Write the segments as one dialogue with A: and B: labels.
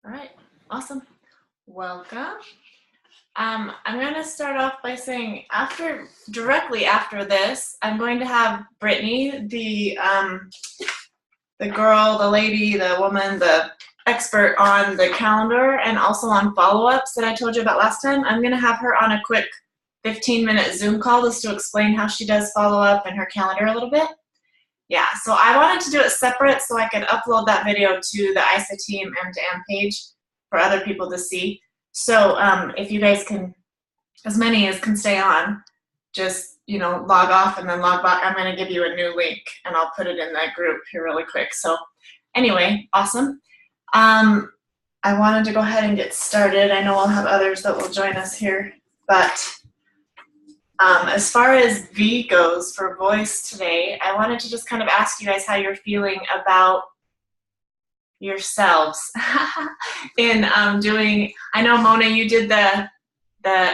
A: All right, awesome. Welcome. I'm going to start off by saying directly after this, I'm going to have Brittany, the girl, the lady, the woman, the expert on the calendar and also on follow-ups that I told you about last time. I'm going to have her on a quick 15-minute Zoom call just to explain how she does follow-up and her calendar a little bit. Yeah, so I wanted to do it separate so I could upload that video to the ISA team M2M page for other people to see. So if you guys can, as many as can stay on, just, log off and then log back. I'm going to give you a new link and I'll put it in that group here really quick. So anyway, awesome. I wanted to go ahead and get started. I know we'll have others that will join us here, but as far as V goes for voice today, I wanted to just kind of ask you guys how you're feeling about yourselves in doing. I know, Mona, you did the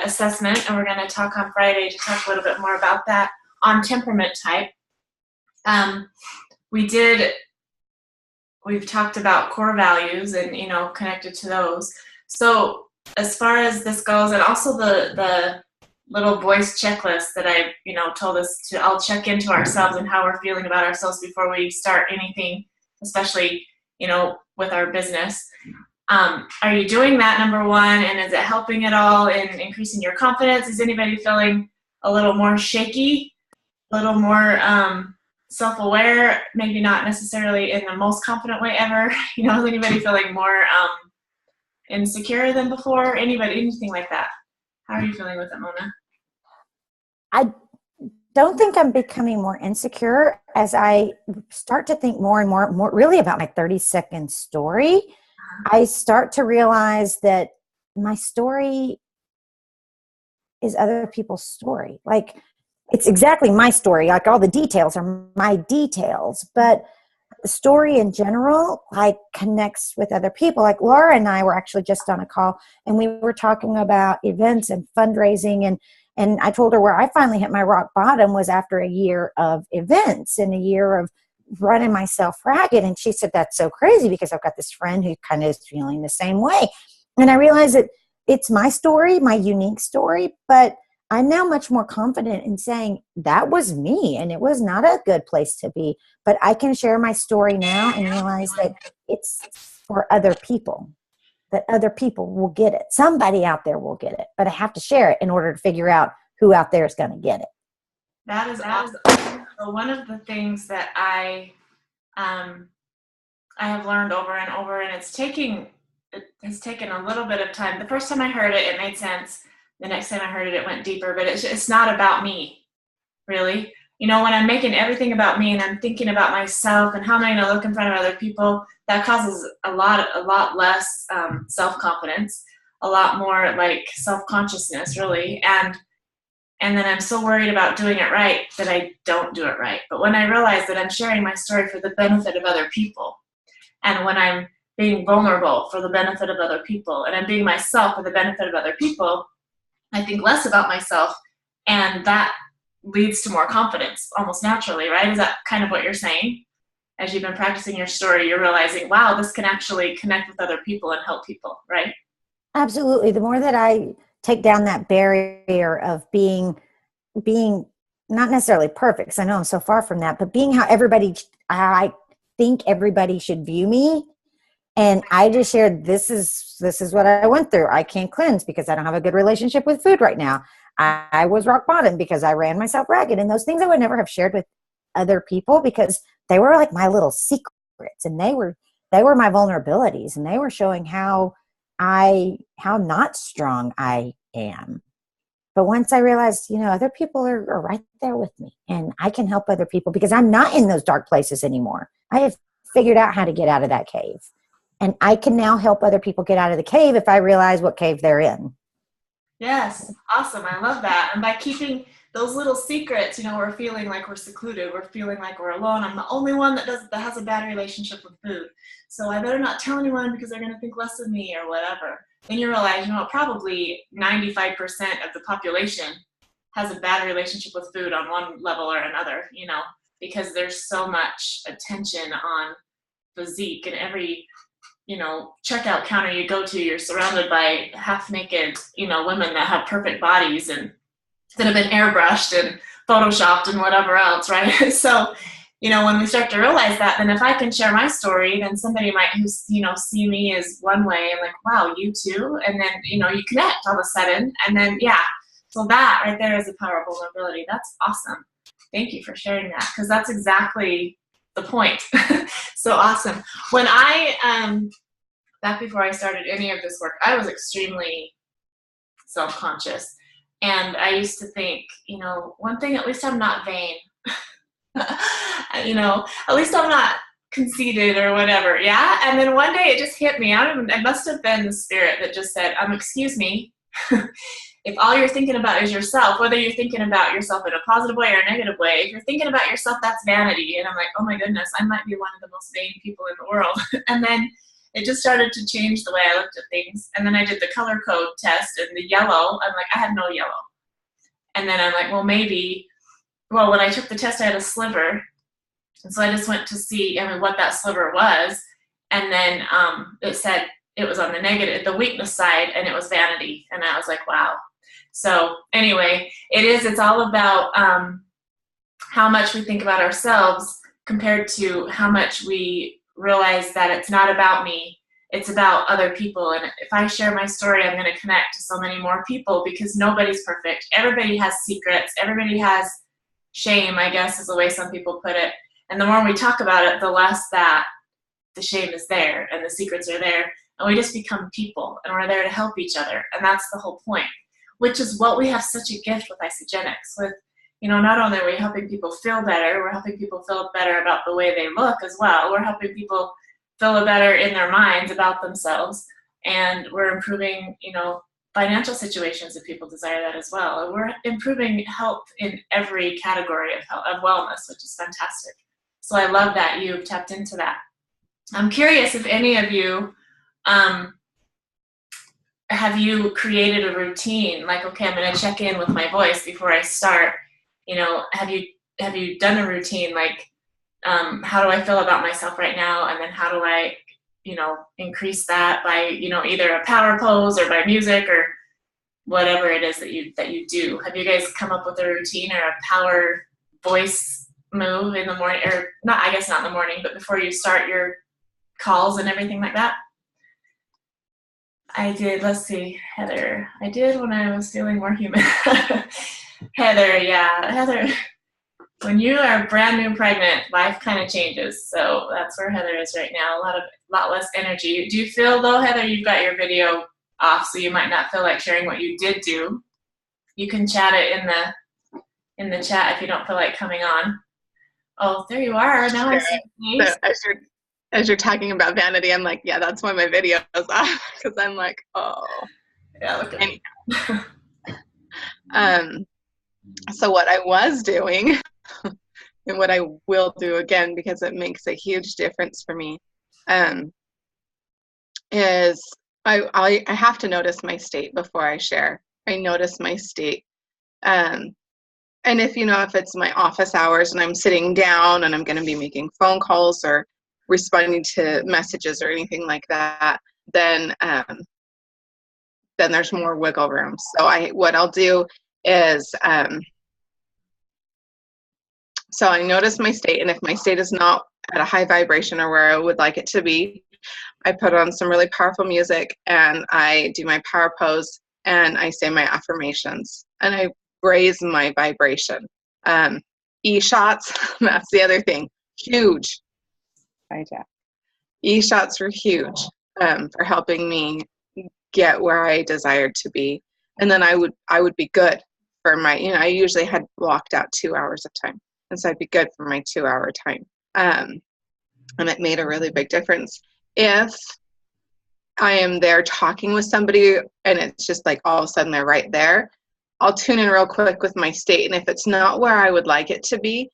A: assessment, and we're going to talk on Friday to talk a little bit more about that on temperament type. We've talked about core values and, connected to those. So as far as this goes, and also the little voice checklist that I, told us to all check into ourselves and how we're feeling about ourselves before we start anything, especially, with our business. Are you doing that, number one, and is it helping at all in increasing your confidence? Is anybody feeling a little more shaky, a little more self-aware, maybe not necessarily in the most confident way ever? Is anybody feeling more insecure than before? Anything like that? How are you feeling with it, Mona?
B: I don't think I'm becoming more insecure as I start to think more and more really about my 30-second story. I start to realize that my story is other people's story. Like, it's exactly my story. Like, all the details are my details, but the story in general, connects with other people. Like, Laura and I were actually just on a call, and we were talking about events and fundraising, and I told her where I finally hit my rock bottom was after a year of events and a year of running myself ragged. And she said, that's so crazy because I've got this friend who kind of is feeling the same way. And I realized that it's my story, my unique story, but I'm now much more confident in saying that was me and it was not a good place to be. But I can share my story now and realize that it's for other people, that other people will get it. Somebody out there will get it, but I have to share it in order to figure out who out there is going to get it.
A: That is awesome. So one of the things that I have learned over and over, and it has taken a little bit of time. The first time I heard it, it made sense. The next time I heard it, it went deeper, but it's not about me, really. When I'm making everything about me and I'm thinking about myself and how am I going to look in front of other people, that causes a lot less self-confidence, a lot more like self-consciousness, really. And then I'm so worried about doing it right that I don't do it right. But when I realize that I'm sharing my story for the benefit of other people, and when I'm being vulnerable for the benefit of other people, and I'm being myself for the benefit of other people, I think less about myself, and that leads to more confidence almost naturally, right? Is that kind of what you're saying? As you've been practicing your story, you're realizing, wow, this can actually connect with other people and help people, right?
B: Absolutely. The more that I take down that barrier of being not necessarily perfect, because I know I'm so far from that, but being how I think everybody should view me. And I just shared, this is what I went through. I can't cleanse because I don't have a good relationship with food right now. I was rock bottom because I ran myself ragged. And those things I would never have shared with other people because they were like my little secrets, and they were my vulnerabilities, and they were showing how not strong I am. But once I realized, other people are right there with me, and I can help other people because I'm not in those dark places anymore. I have figured out how to get out of that cave. And I can now help other people get out of the cave if I realize what cave they're in.
A: Yes, awesome. I love that. And by keeping those little secrets, we're feeling like we're secluded. We're feeling like we're alone. I'm the only one that has a bad relationship with food. So I better not tell anyone because they're going to think less of me or whatever. Then you realize, probably 95% of the population has a bad relationship with food on one level or another, because there's so much attention on physique, and every checkout counter you go to, you're surrounded by half naked, women that have perfect bodies and that have been airbrushed and photoshopped and whatever else, right? So, when we start to realize that, then if I can share my story, then somebody might see me as one way and like, wow, you too, and then you connect all of a sudden, and then so that right there is the power of vulnerability. That's awesome. Thank you for sharing that, because that's exactly the point. So awesome. When I back before I started any of this work, I was extremely self-conscious. And I used to think, one thing, at least I'm not vain. At least I'm not conceited or whatever. Yeah. And then one day it just hit me. It must have been the spirit that just said, excuse me. If all you're thinking about is yourself, whether you're thinking about yourself in a positive way or a negative way, if you're thinking about yourself, that's vanity. And I'm like, oh my goodness, I might be one of the most vain people in the world. And then it just started to change the way I looked at things. And then I did the color code test, and the yellow, I'm like, I had no yellow. And then I'm like, well, when I took the test, I had a sliver. And so I just went to see, what that sliver was. And then it said it was on the weakness side, and it was vanity. And I was like, wow. So anyway, it's all about how much we think about ourselves compared to how much we realize that it's not about me, it's about other people. And if I share my story, I'm going to connect to so many more people, because nobody's perfect. Everybody has secrets. Everybody has shame, I guess is the way some people put it. And the more we talk about it, the less that the shame is there and the secrets are there. And we just become people, and we're there to help each other. And that's the whole point, which is what we have such a gift with Isagenics. With, not only are we helping people feel better, we're helping people feel better about the way they look as well. We're helping people feel better in their minds about themselves. And we're improving, financial situations if people desire that as well. And we're improving health in every category of wellness, which is fantastic. So I love that you've tapped into that. I'm curious if any of you, have you created a routine? Like, okay, I'm going to check in with my voice before I start. Have you done a routine? Like, how do I feel about myself right now? And then how do I, increase that by, either a power pose or by music or whatever it is that you do. Have you guys come up with a routine or a power voice move in the morning, or not, I guess not in the morning, but before you start your calls and everything like that? I did, let's see, Heather. I did when I was feeling more human. Heather, when you are brand new pregnant, life kind of changes. So that's where Heather is right now. A lot less energy. Do you feel though, Heather, you've got your video off, so you might not feel like sharing what you did do? You can chat it in the chat if you don't feel like coming on. Oh, there you are. Now I see your face.
C: So as you're talking about vanity, I'm like, yeah, that's why my video is off, because I'm like, oh.
A: Yeah, look at me.
C: So what I was doing, and what I will do again, because it makes a huge difference for me, is I have to notice my state before I share. I notice my state. And if it's my office hours and I'm sitting down and I'm going to be making phone calls or responding to messages or anything like that, then there's more wiggle room. So what I'll do is, so I notice my state, and if my state is not at a high vibration or where I would like it to be, I put on some really powerful music and I do my power pose and I say my affirmations and I raise my vibration. E-shots, that's the other thing, huge. Hi, Jack. E-shots were huge for helping me get where I desired to be. And then I would be good for my, I usually had blocked out 2 hours of time. And so I'd be good for my 2 hour time. And it made a really big difference. If I am there talking with somebody and it's just like all of a sudden they're right there, I'll tune in real quick with my state. And if it's not where I would like it to be,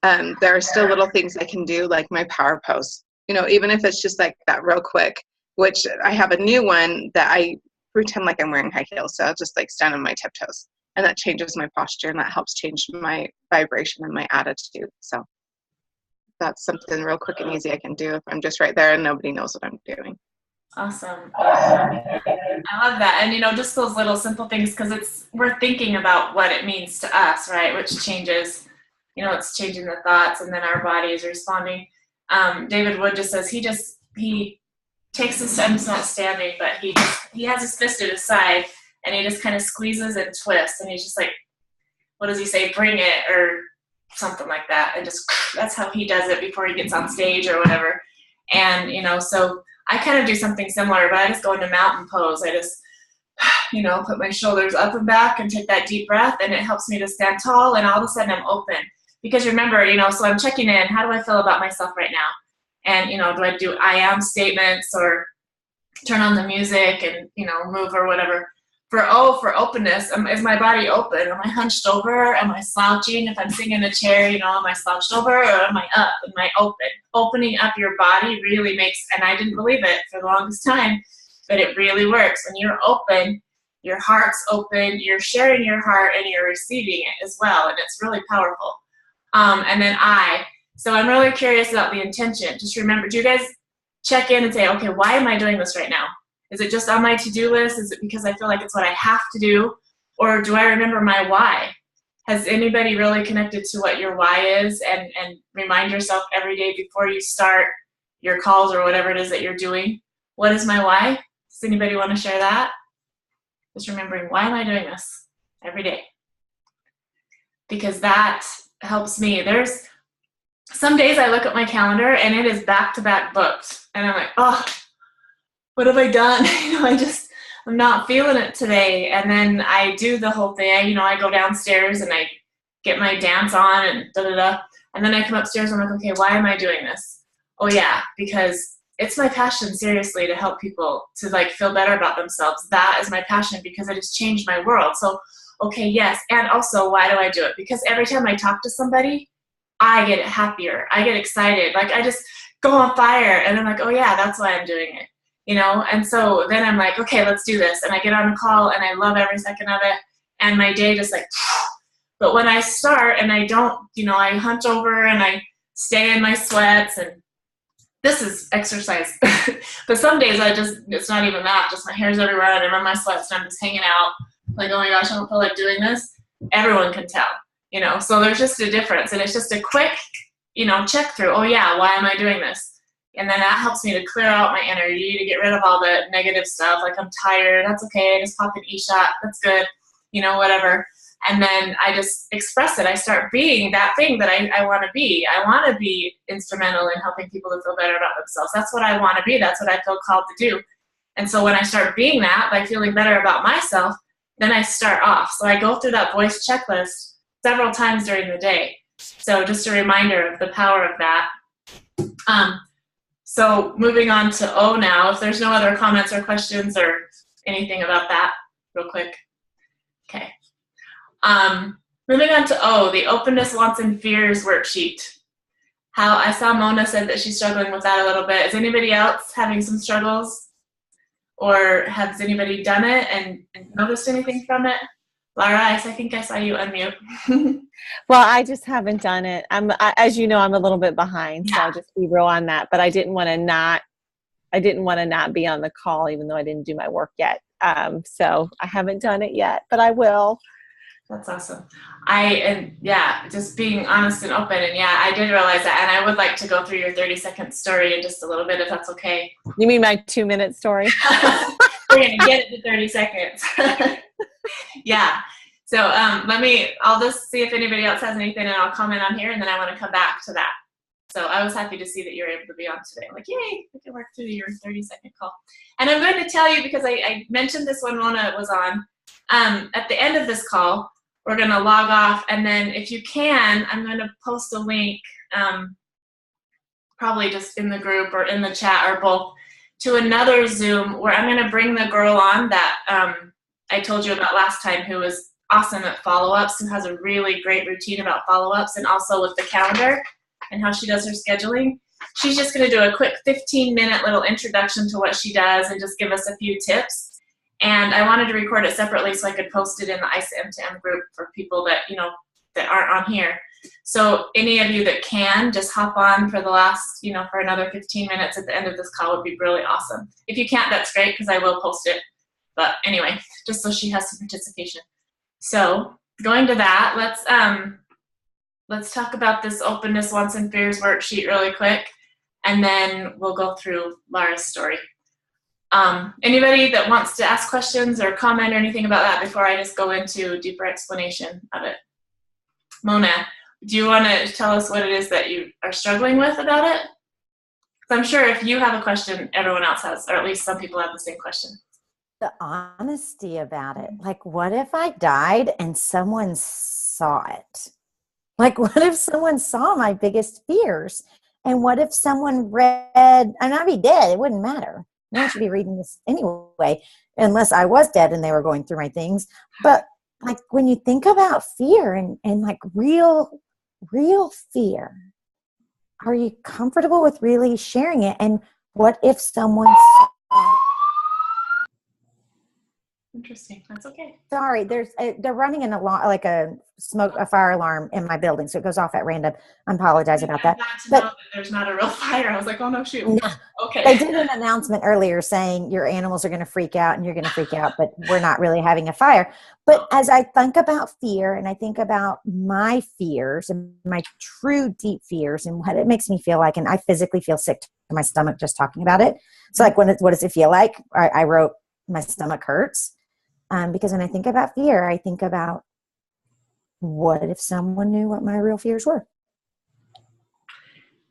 C: there are still little things I can do, like my power pose. Even if it's just like that real quick, which I have a new one that I pretend like I'm wearing high heels. So I'll just like stand on my tiptoes, and that changes my posture and that helps change my vibration and my attitude. So that's something real quick and easy I can do if I'm just right there and nobody knows what I'm doing.
A: Awesome. Yeah. I love that. And, just those little simple things, because we're thinking about what it means to us, right? Which changes, it's changing the thoughts, and then our body is responding. David Wood just says he takes his, I'm not standing, but he has his fist at his side, and he just kind of squeezes and twists, and he's just like, what does he say? Bring it, or something like that. And just, that's how he does it before he gets on stage or whatever. And, so I kind of do something similar, but I just go into mountain pose. I just, put my shoulders up and back and take that deep breath, and it helps me to stand tall, and all of a sudden I'm open. Because remember, so I'm checking in, how do I feel about myself right now? And, do I do I am statements, or turn on the music and, move or whatever? For openness, is my body open? Am I hunched over? Am I slouching? If I'm sitting in a chair, am I slouched over, or am I up? Am I open? Opening up your body really makes, and I didn't believe it for the longest time, but it really works. When you're open, your heart's open, you're sharing your heart, and you're receiving it as well, and it's really powerful. And then so I'm really curious about the intention. Just remember, do you guys check in and say, okay, why am I doing this right now? Is it just on my to-do list? Is it because I feel like it's what I have to do? Or do I remember my why? Has anybody really connected to what your why is, and remind yourself every day before you start your calls or whatever it is that you're doing? What is my why? Does anybody want to share that? Just remembering, why am I doing this every day? Because that helps me. There's some days I look at my calendar and it is back-to-back booked. And I'm like, oh, what have I done? I'm not feeling it today. And then I do the whole thing. I go downstairs and I get my dance on and da-da-da. And then I come upstairs and I'm like, okay, why am I doing this? Oh yeah, because it's my passion, seriously, to help people to feel better about themselves. That is my passion, because it has changed my world. So, okay, yes. And also, why do I do it? Because every time I talk to somebody, I get happier. I get excited. I just go on fire. And I'm like, oh yeah, that's why I'm doing it. And so then I'm like, okay, let's do this. And I get on a call and I love every second of it. And my day just but when I start and I don't, I hunch over and I stay in my sweats, and this is exercise. But some days it's not even that, just my hair's everywhere and I'm in my sweats and I'm just hanging out. Like, oh my gosh, I don't feel like doing this. Everyone can tell, so there's just a difference. And it's just a quick, check through. Oh yeah, why am I doing this? And then that helps me to clear out my energy, to get rid of all the negative stuff. Like, I'm tired. That's okay. I just pop an e-shot. That's good. Whatever. And then I just express it. I start being that thing that I want to be. I want to be instrumental in helping people to feel better about themselves. That's what I want to be. That's what I feel called to do. And so when I start being that, by feeling better about myself, then I start off. So I go through that voice checklist several times during the day. So just a reminder of the power of that. So moving on to O now, if there's no other comments or questions or anything about that, real quick. Okay. Moving on to O, the openness, wants, and fears worksheet. How I saw Mona said that she's struggling with that a little bit. Is anybody else having some struggles? Or has anybody done it and noticed anything from it? Laura, I think I saw you unmute.
D: Well, I just haven't done it. As you know, I'm a little bit behind, so I'll just be real on that. But I didn't want to not be on the call, even though I didn't do my work yet. So I haven't done it yet, but I will.
A: That's awesome. Just being honest and open. And I did realize that. And I would like to go through your 30-second story in just a little bit, if that's okay.
D: You mean my 2-minute story?
A: We're going to get it to 30 seconds. Yeah. So I'll just see if anybody else has anything, and I'll comment on here, and then I want to come back to that. So I was happy to see that you were able to be on today. I'm like, yay, we can work through your 30-second call. And I'm going to tell you, because I mentioned this when Mona was on, at the end of this call, we're going to log off, and then if you can, I'm going to post a link, probably just in the group or in the chat or both, to another Zoom where I'm going to bring the girl on that I told you about last time, who was awesome at follow-ups, who has a really great routine about follow-ups, and also with the calendar and how she does her scheduling. She's just going to do a quick 15-minute little introduction to what she does and just give us a few tips. And I wanted to record it separately so I could post it in the ISA M2M group for people that, that aren't on here. So any of you that can just hop on for the last, for another 15 minutes at the end of this call would be really awesome. If you can't, that's great because I will post it. But anyway, just so she has some participation. So going to that, let's talk about this openness, wants, and fears worksheet really quick, and then we'll go through Laura's story. Anybody that wants to ask questions or comment or anything about that before I just go into deeper explanation of it? Mona, do you want to tell us what it is that you are struggling with about it? Because I'm sure if you have a question, everyone else has, or at least some people have the same question.
B: The honesty about it. Like, what if I died and someone saw it? Like, what if someone saw my biggest fears? And what if someone read, and I'd be dead, it wouldn't matter. No one should be reading this anyway, unless I was dead and they were going through my things. But like, when you think about fear and like real fear, are you comfortable with really sharing it? And what if someone saw it?
A: Interesting. That's okay.
B: Sorry, they're running a fire alarm in my building, so it goes off at random. I apologize about that.
A: But know that there's not a real fire. I was like, oh no, shoot.
B: No,
A: okay.
B: They did an announcement earlier saying your animals are going to freak out and you're going to freak out, but we're not really having a fire. But as I think about fear and I think about my fears and my true deep fears and what it makes me feel like, and I physically feel sick to my stomach just talking about it. So like, what does it feel like? I wrote, my stomach hurts. Because when I think about fear, I think about what if someone knew what my real fears were?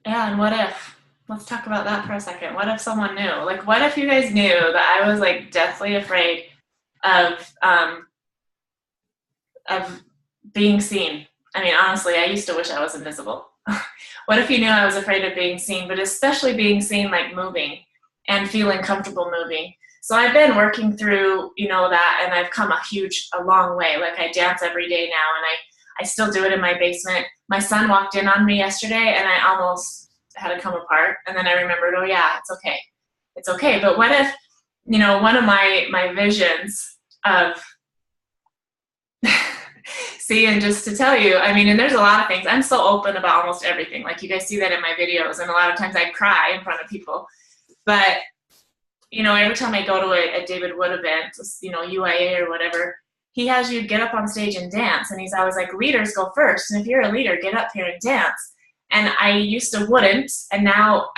A: Yeah, and what if? Let's talk about that for a second. What if someone knew? Like, what if you guys knew that I was like deathly afraid of being seen? I mean, honestly, I used to wish I was invisible. What if you knew I was afraid of being seen, but especially being seen like moving and feeling comfortable moving? So I've been working through, that, and I've come a long way. Like, I dance every day now, and I still do it in my basement. My son walked in on me yesterday, and I almost had to come apart. And then I remembered, oh yeah, it's okay. It's okay. But what if, one of my visions of, see, and just to tell you, I mean, and there's a lot of things. I'm so open about almost everything. Like, you guys see that in my videos, and a lot of times I cry in front of people. But every time I go to a David Wood event, UIA or whatever, he has you get up on stage and dance. And he's always like, leaders go first. And if you're a leader, get up here and dance. And I used to wouldn't. And now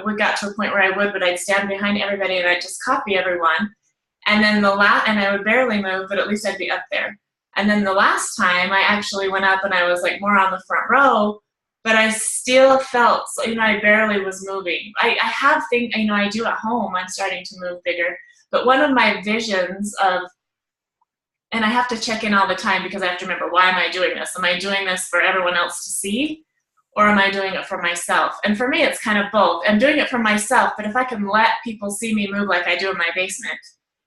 A: we got to a point where I would, but I'd stand behind everybody and I'd just copy everyone. And then and I would barely move, but at least I'd be up there. And then the last time I actually went up and I was like more on the front row, but I still felt, I barely was moving. I have things, I do at home, I'm starting to move bigger. But one of my visions of, and I have to check in all the time because I have to remember, why am I doing this? Am I doing this for everyone else to see? Or am I doing it for myself? And for me, it's kind of both. I'm doing it for myself, but if I can let people see me move like I do in my basement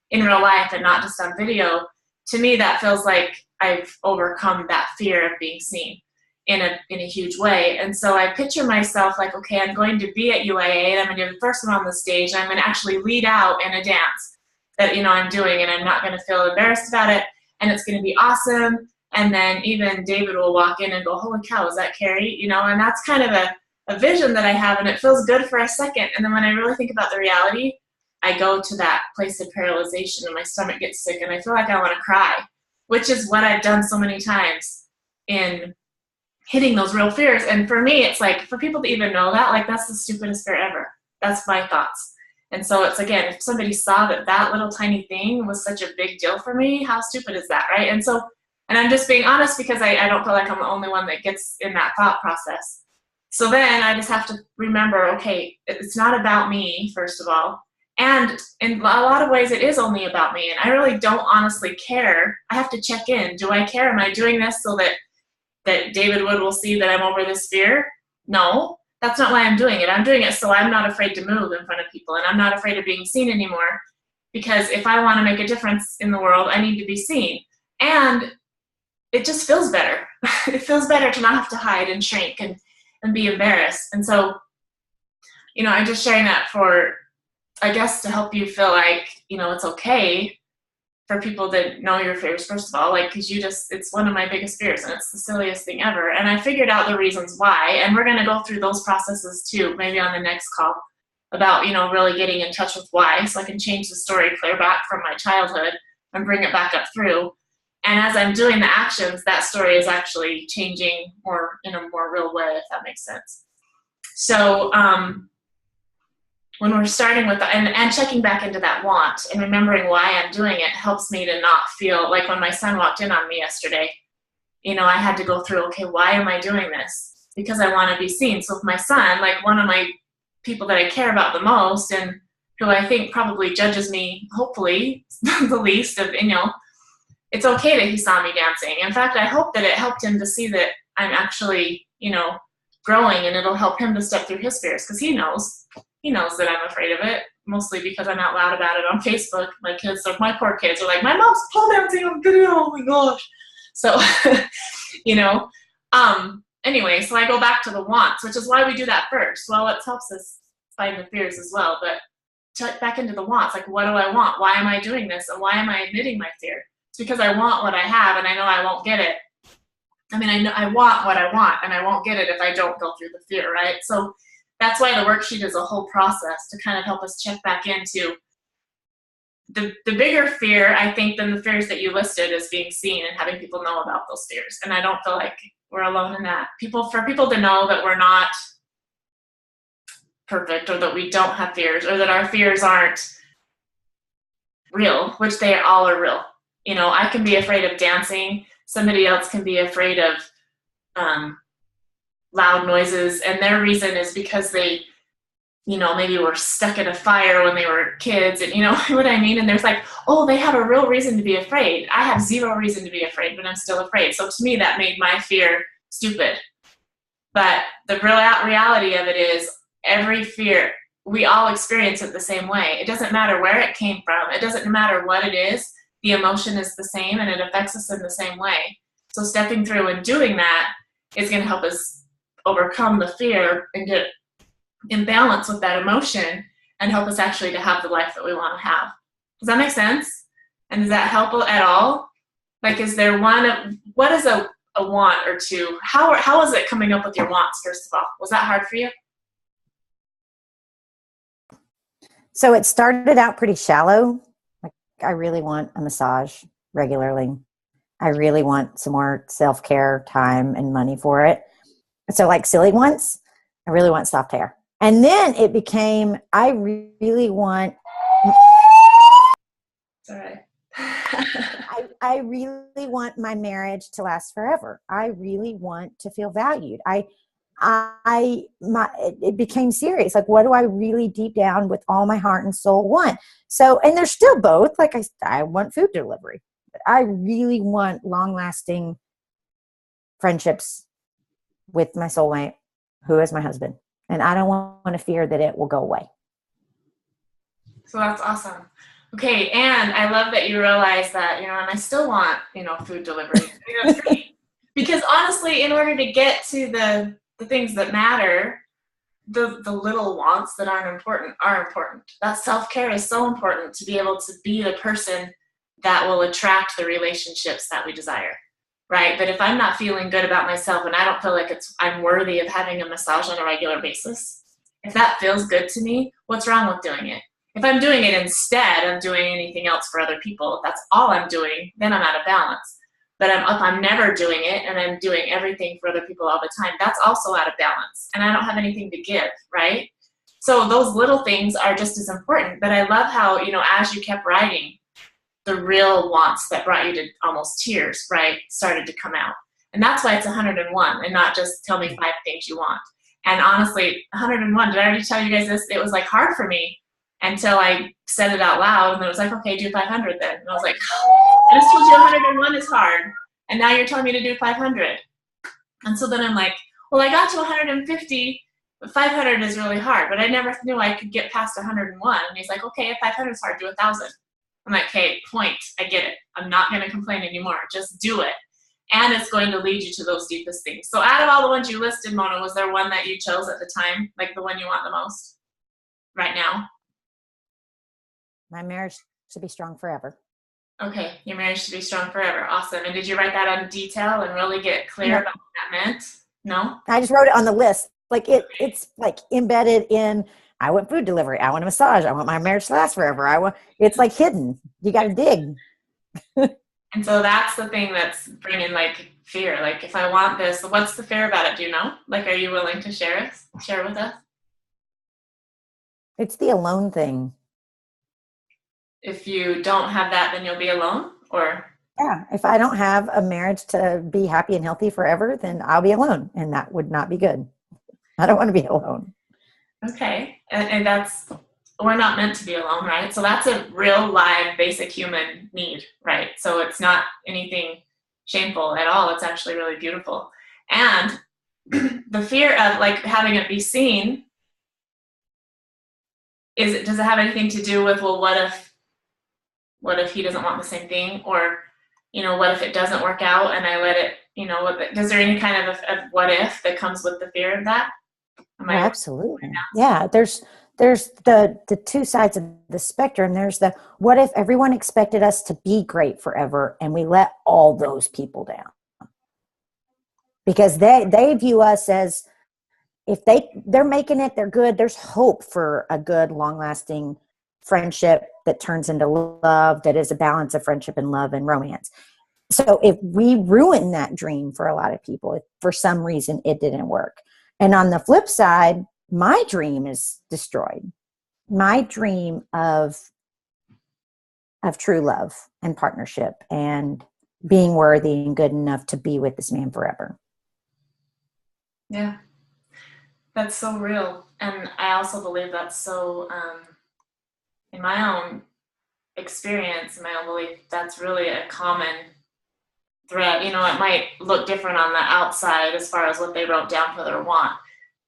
A: in real life and not just on video, to me, that feels like I've overcome that fear of being seen in a huge way. And so I picture myself like, okay, I'm going to be at UIA and I'm going to be the first one on the stage. I'm going to actually lead out in a dance that, I'm doing, and I'm not going to feel embarrassed about it. And it's going to be awesome. And then even David will walk in and go, holy cow, is that Carrie? And that's kind of a vision that I have, and it feels good for a second. And then when I really think about the reality, I go to that place of paralyzation and my stomach gets sick and I feel like I want to cry, which is what I've done so many times in hitting those real fears. And for me, it's like, for people to even know that, like, that's the stupidest fear ever. That's my thoughts. And so it's, again, if somebody saw that little tiny thing was such a big deal for me, how stupid is that, right? And so, and I'm just being honest because I don't feel like I'm the only one that gets in that thought process. So then I just have to remember, okay, it's not about me, first of all. And in a lot of ways, it is only about me. And I really don't honestly care. I have to check in. Do I care? Am I doing this so that David Wood will see that I'm over this fear? No, that's not why I'm doing it. I'm doing it so I'm not afraid to move in front of people, and I'm not afraid of being seen anymore, because if I want to make a difference in the world, I need to be seen. And it just feels better. It feels better to not have to hide and shrink and be embarrassed. And so, I'm just sharing that for, I guess, to help you feel like, it's okay for people to know your fears, first of all, like, because it's one of my biggest fears, and it's the silliest thing ever. And I figured out the reasons why, and we're going to go through those processes too, maybe on the next call, about, really getting in touch with why, so I can change the story clear back from my childhood and bring it back up through. And as I'm doing the actions, that story is actually changing more in a more real way, if that makes sense. So when we're starting with and checking back into that want and remembering why I'm doing it helps me to not feel like when my son walked in on me yesterday, I had to go through, okay, why am I doing this? Because I want to be seen. So if my son, like one of my people that I care about the most and who I think probably judges me, hopefully, the least of, it's okay that he saw me dancing. In fact, I hope that it helped him to see that I'm actually, growing, and it'll help him to step through his fears, because he knows that I'm afraid of it, mostly because I'm out loud about it on Facebook. My poor kids are like, my mom's pole dancing on video, oh my gosh. So, anyway, so I go back to the wants, which is why we do that first. Well, it helps us find the fears as well, but check back into the wants, like, what do I want? Why am I doing this? And why am I admitting my fear? It's because I want what I have, and I know I won't get it. I mean, I know I want what I want, and I won't get it if I don't go through the fear, right? So that's why the worksheet is a whole process to kind of help us check back into the bigger fear, I think, than the fears that you listed, is being seen and having people know about those fears. And I don't feel like we're alone in that. For people to know that we're not perfect, or that we don't have fears, or that our fears aren't real, which they all are real. I can be afraid of dancing. Somebody else can be afraid of loud noises, and their reason is because they, maybe were stuck in a fire when they were kids, and what I mean? And there's like, oh, they have a real reason to be afraid. I have zero reason to be afraid, but I'm still afraid. So to me, that made my fear stupid. But the reality of it is, every fear, we all experience it the same way. It doesn't matter where it came from. It doesn't matter what it is. The emotion is the same, and it affects us in the same way. So stepping through and doing that is going to help us overcome the fear and get in balance with that emotion, and help us actually to have the life that we want to have. Does that make sense? And does that help at all? Like, is there what is a want or two? How is it coming up with your wants, first of all? Was that hard for you?
B: So it started out pretty shallow. Like, I really want a massage regularly. I really want some more self-care time and money for it. So like silly ones, I really want soft hair. And then it became, I really want.
A: Sorry.
B: I really want my marriage to last forever. I really want to feel valued. It became serious. Like, what do I really deep down with all my heart and soul want? So, and there's still both. Like, I want food delivery, but I really want long-lasting friendships with my soulmate, who is my husband. And I don't want to fear that it will go away.
A: So that's awesome. Okay, and I love that you realize that, and I still want, food delivery. That's great. Because honestly, in order to get to the things that matter, the little wants that aren't important are important. That self-care is so important, to be able to be the person that will attract the relationships that we desire, right? But if I'm not feeling good about myself, and I don't feel like I'm worthy of having a massage on a regular basis, if that feels good to me, what's wrong with doing it? If I'm doing it instead of doing anything else for other people, if that's all I'm doing, then I'm out of balance. But if I'm never doing it and I'm doing everything for other people all the time, that's also out of balance. And I don't have anything to give, right? So those little things are just as important. But I love how, as you kept writing, the real wants that brought you to almost tears, right, started to come out. And that's why it's 101, and not just tell me 5 things you want. And honestly, 101, did I already tell you guys this? It was like hard for me until I said it out loud, and it was like, okay, do 500 then. And I was like, I just told you 101 is hard, and now you're telling me to do 500. And so then I'm like, well, I got to 150, but 500 is really hard. But I never knew I could get past 101. And he's like, okay, if 500 is hard, do 1,000. I'm like, okay, point, I get it. I'm not going to complain anymore. Just do it. And it's going to lead you to those deepest things. So out of all the ones you listed, Mona, was there one that you chose at the time, like the one you want the most right now?
B: My marriage should be strong forever.
A: Okay, your marriage to be strong forever. Awesome. And did you write that on detail and really get clear
B: No,
A: about what that meant? No?
B: I just wrote it on the list. Like it's like embedded in. I want food delivery. I want a massage. I want my marriage to last forever. I want. It's like hidden. You got to dig.
A: And so that's the thing that's bringing like fear. Like if I want this, what's the fear about it? Do you know? Like, are you willing to share with us?
B: It's the alone thing.
A: If you don't have that, then you'll be alone, or?
B: Yeah. If I don't have a marriage to be happy and healthy forever, then I'll be alone, and that would not be good. I don't want to be alone.
A: Okay. And that's, we're not meant to be alone, right? So that's a real live basic human need, right? So it's not anything shameful at all. It's actually really beautiful. And the fear of like having it be seen, does it have anything to do with, well, what if he doesn't want the same thing? Or, what if it doesn't work out and I let it, is there any kind of what if that comes with the fear of that?
B: Oh, absolutely. Yeah. There's the two sides of the spectrum. There's the, what if everyone expected us to be great forever and we let all those people down? Because they view us as, if they're making it, they're good. There's hope for a good, long-lasting friendship that turns into love, that is a balance of friendship and love and romance. So if we ruin that dream for a lot of people, if for some reason it didn't work. And on the flip side, my dream is destroyed. My dream of true love and partnership and being worthy and good enough to be with this man forever.
A: Yeah. That's so real. And I also believe that's so, in my own experience, in my own belief, that's really a common thread. It might look different on the outside as far as what they wrote down for their want,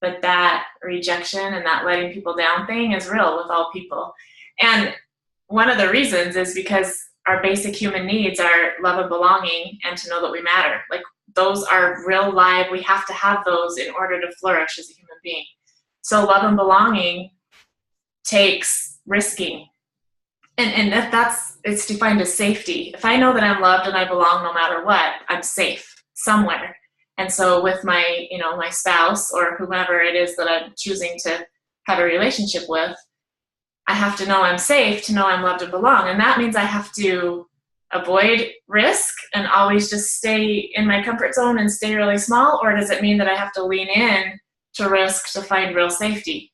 A: but that rejection and that letting people down thing is real with all people. And one of the reasons is because our basic human needs are love and belonging and to know that we matter. Like, those are real live. We have to have those in order to flourish as a human being. So love and belonging takes risking. And it's defined as safety. If I know that I'm loved and I belong no matter what, I'm safe somewhere. And so with my, my spouse or whomever it is that I'm choosing to have a relationship with, I have to know I'm safe to know I'm loved and belong. And that means I have to avoid risk and always just stay in my comfort zone and stay really small? Or does it mean that I have to lean in to risk to find real safety?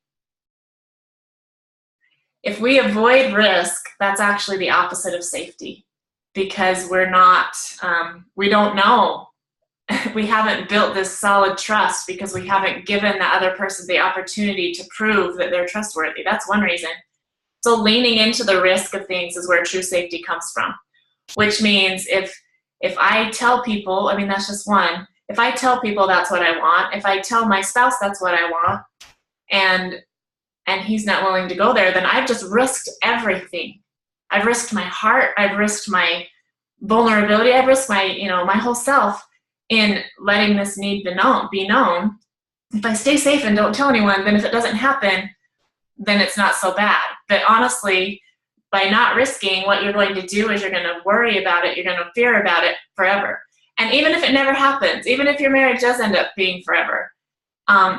A: If we avoid risk, that's actually the opposite of safety, because we're not, we don't know. We haven't built this solid trust because we haven't given the other person the opportunity to prove that they're trustworthy. That's one reason. So leaning into the risk of things is where true safety comes from, which means if I tell people, that's just one, if I tell people that's what I want, if I tell my spouse that's what I want, and he's not willing to go there, then I've just risked everything. I've risked my heart. I've risked my vulnerability. I've risked my, my whole self in letting this need be known. If I stay safe and don't tell anyone, then if it doesn't happen, then it's not so bad. But honestly, by not risking, what you're going to do is you're going to worry about it. You're going to fear about it forever. And even if it never happens, even if your marriage does end up being forever,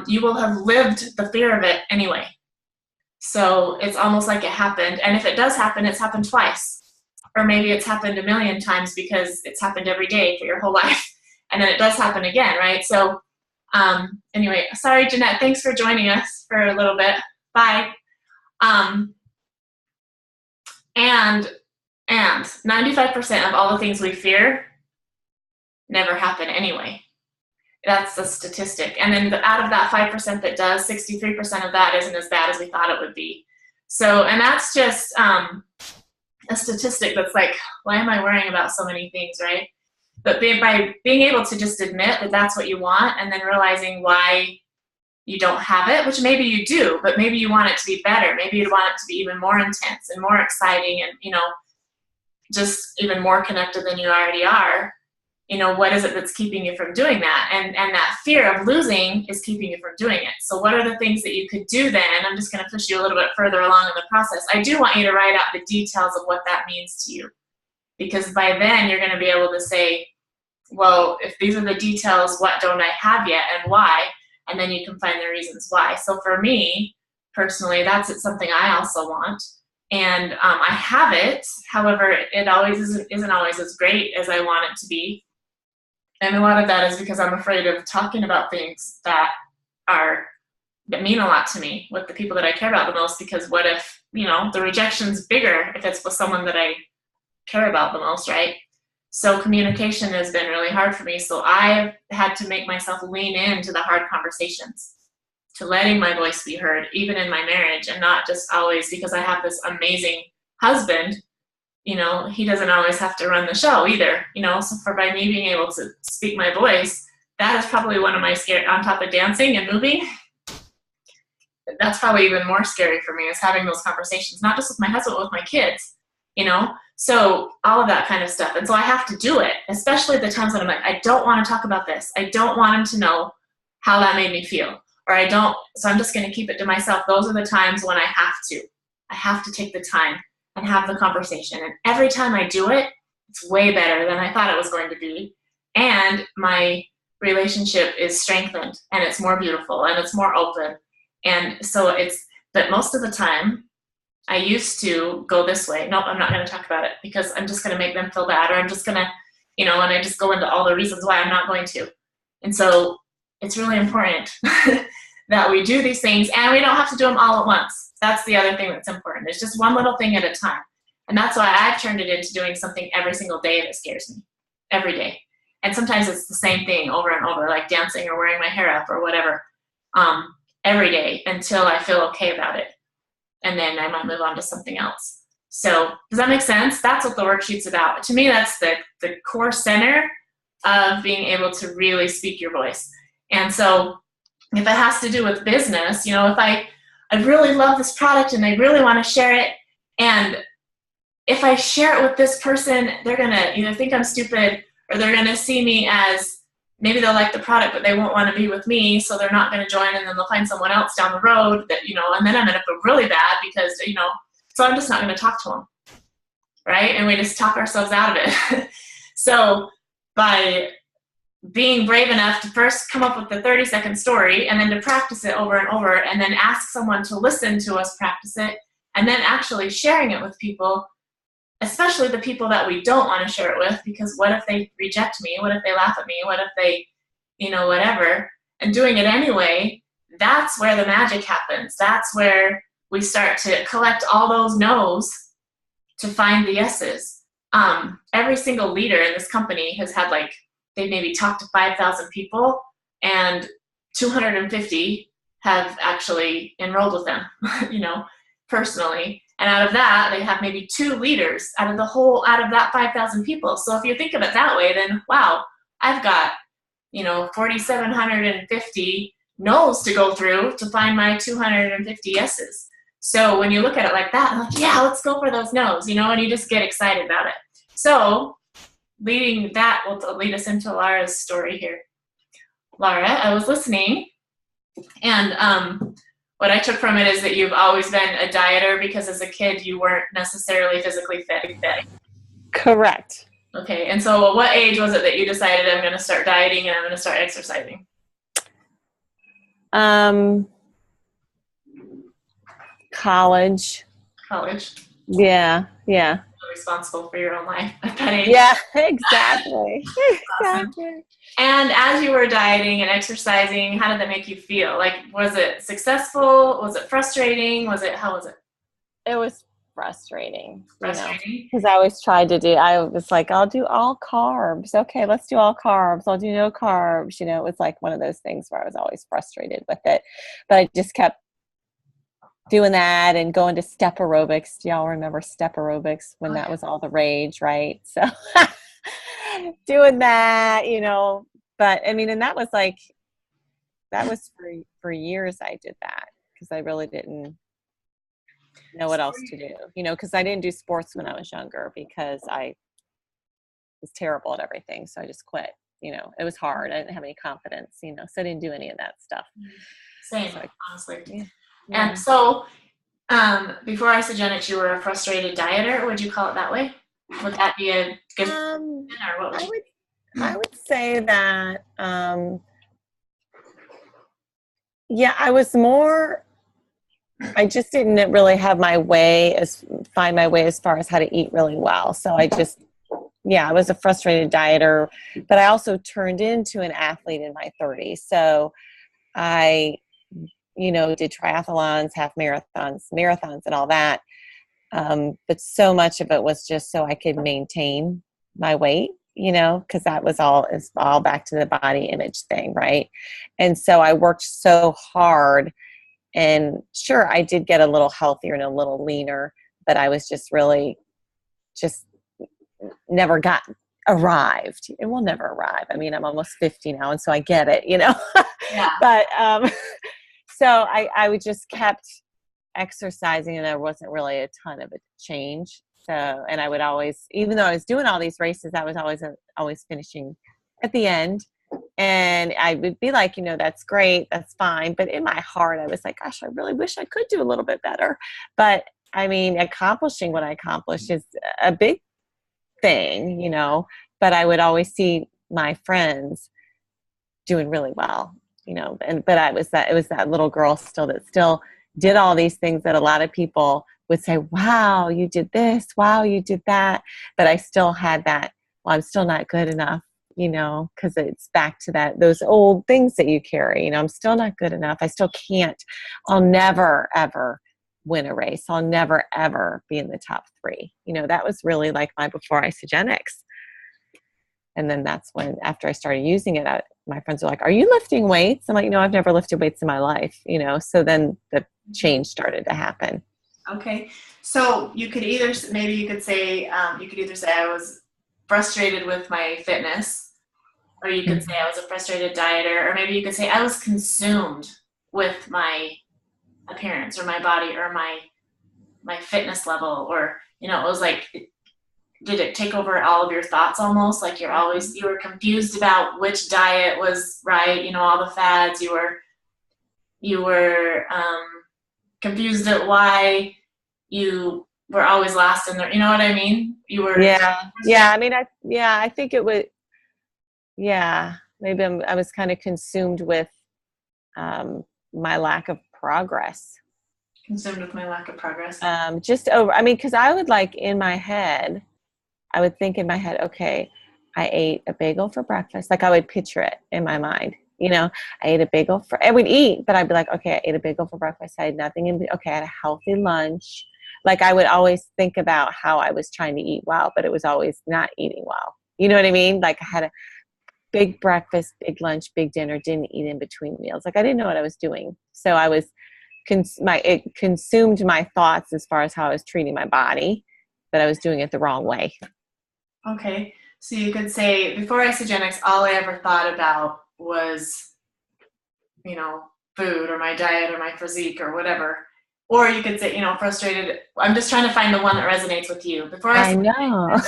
A: you will have lived the fear of it anyway. So it's almost like it happened. And if it does happen, it's happened twice. Or maybe it's happened a million times because it's happened every day for your whole life. And then it does happen again, right? So anyway, sorry, Jeanette, thanks for joining us for a little bit. Bye. And 95% of all the things we fear never happen anyway. That's the statistic. And then out of that 5% that does, 63% of that isn't as bad as we thought it would be. So, and that's just a statistic that's like, why am I worrying about so many things, right? But by being able to just admit that that's what you want, and then realizing why you don't have it, which maybe you do, but maybe you want it to be better. Maybe you want it to be even more intense and more exciting and, just even more connected than you already are. What is it that's keeping you from doing that? And that fear of losing is keeping you from doing it. So what are the things that you could do then? I'm just going to push you a little bit further along in the process. I do want you to write out the details of what that means to you. because by then you're going to be able to say, well, if these are the details, what don't I have yet and why? And then you can find the reasons why. So for me personally, that's something I also want. And I have it. However, it always isn't always as great as I want it to be. And a lot of that is because I'm afraid of talking about things that mean a lot to me with the people that I care about the most, because what if, the rejection's bigger if it's with someone that I care about the most, right? So communication has been really hard for me. So I've had to make myself lean into the hard conversations, to letting my voice be heard, even in my marriage, and not just always because I have this amazing husband. He doesn't always have to run the show either, so by me being able to speak my voice, that is probably one of my scare, on top of dancing and moving, that's probably even more scary for me, is having those conversations, not just with my husband, but with my kids, so all of that kind of stuff. And so I have to do it, especially at the times when I'm like, I don't want to talk about this. I don't want him to know how that made me feel, or so I'm just going to keep it to myself. Those are the times when I have to take the time and have the conversation. And every time I do it, it's way better than I thought it was going to be. And my relationship is strengthened, and it's more beautiful, and it's more open. And so but most of the time, I used to go this way. Nope, I'm not going to talk about it because I'm just going to make them feel bad, or I'm just going to, and I just go into all the reasons why I'm not going to. And so it's really important that we do these things, and we don't have to do them all at once. That's the other thing that's important. It's just one little thing at a time. And that's why I've turned it into doing something every single day that scares me, every day. And sometimes it's the same thing over and over, like dancing or wearing my hair up or whatever, every day until I feel okay about it. And then I might move on to something else. So does that make sense? That's what the worksheet's about. To me, that's the core center of being able to really speak your voice. And so if it has to do with business, if I really love this product and I really want to share it, and if I share it with this person, they're going to either think I'm stupid, or they're going to see me as, maybe they'll like the product, but they won't want to be with me, so they're not going to join, and then they'll find someone else down the road that, and then I'm going to feel really bad because, so I'm just not going to talk to them, right? And we just talk ourselves out of it. So by being brave enough to first come up with the 30-second story, and then to practice it over and over, and then ask someone to listen to us practice it, and then actually sharing it with people, especially the people that we don't want to share it with, because what if they reject me? What if they laugh at me? What if they, whatever? And doing it anyway, that's where the magic happens. That's where we start to collect all those no's to find the yeses. Every single leader in this company has had, they maybe talked to 5,000 people, and 250 have actually enrolled with them, personally. And out of that, they have maybe 2 leaders out of that 5,000 people. So if you think of it that way, then wow, I've got, 4,750 no's to go through to find my 250 yeses. So when you look at it like that, I'm like, yeah, let's go for those no's, and you just get excited about it. So leading that will lead us into Laura's story here. Laura, I was listening, and what I took from it is that you've always been a dieter because as a kid you weren't necessarily physically fit.
D: Correct.
A: Okay, and so what age was it that you decided I'm going to start dieting and I'm going to start exercising?
D: College. Yeah.
A: You're responsible for your own life at that age.
D: Yeah, exactly.
A: Awesome. And as you were dieting and exercising, how did that make you feel? Was it successful? Was it frustrating? How was it?
D: It was frustrating.
A: Frustrating?
D: Because I was like, I'll do all carbs. Okay, let's do all carbs. I'll do no carbs. It was like one of those things where I was always frustrated with it. But I just kept doing that and going to step aerobics. Do y'all remember step aerobics when that was all the rage, right? So doing that, but I mean, and that was for years I did that because I really didn't know what else to do, because I didn't do sports when I was younger because I was terrible at everything. So I just quit, it was hard. I didn't have any confidence, so I didn't do any of that stuff.
A: Same, honestly. Yeah. And so before Isagenix, you were a frustrated dieter. Would you call it that way? Would that be a good
D: Um,
A: or what would you?
D: I would say that, yeah, I just didn't really have find my way as far as how to eat really well. So I was a frustrated dieter, but I also turned into an athlete in my 30s. So I, did triathlons, half marathons and all that. But so much of it was just so I could maintain my weight, because it's all back to the body image thing. Right. And so I worked so hard, and sure, I did get a little healthier and a little leaner, but I was just really just never arrived. It will never arrive. I mean, I'm almost 50 now, and so I get it,
A: Yeah.
D: But so I would just kept exercising, and there wasn't really a ton of a change. So, and I would always, even though I was doing all these races, I was always finishing at the end. And I would be like, that's great, that's fine. But in my heart, I was like, gosh, I really wish I could do a little bit better. But I mean, accomplishing what I accomplished is a big thing, but I would always see my friends doing really well, but it was that little girl still that still did all these things that a lot of people would say, wow, you did this, wow, you did that. But I still had that, well, I'm still not good enough, because it's back to those old things that you carry, I'm still not good enough. I still can't, I'll never, ever win a race. I'll never, ever be in the top 3. That was really like my before Isagenics. And then that's when, after I started using it, my friends were like, are you lifting weights? I'm like, no, I've never lifted weights in my life, so then the change started to happen.
A: Okay. So you could either say I was frustrated with my fitness, or you could say I was a frustrated dieter, or maybe you could say I was consumed with my appearance or my body or my fitness level, or, it was like, did it take over all of your thoughts almost? Like you were confused about which diet was right, all the fads. You were confused at why you were always last in there. You know what I mean? You were.
D: Yeah. I mean, I think it would, maybe I was kind of consumed with my lack of progress.
A: Consumed with my lack of progress.
D: Because I would in my head, I would think in my head, okay, I ate a bagel for breakfast. Like I would picture it in my mind. I ate a bagel I would eat, but I'd be like, okay, I ate a bagel for breakfast. I had nothing okay, I had a healthy lunch. Like I would always think about how I was trying to eat well, but it was always not eating well. You know what I mean? Like I had a big breakfast, big lunch, big dinner, didn't eat in between meals. Like I didn't know what I was doing. So I was, it consumed my thoughts as far as how I was treating my body, but I was doing it the wrong way.
A: Okay. So you could say before Isagenics, all I ever thought about was, food or my diet or my physique or whatever. Or you could say, frustrated. I'm just trying to find the one that resonates with you. Before
D: I know.
A: all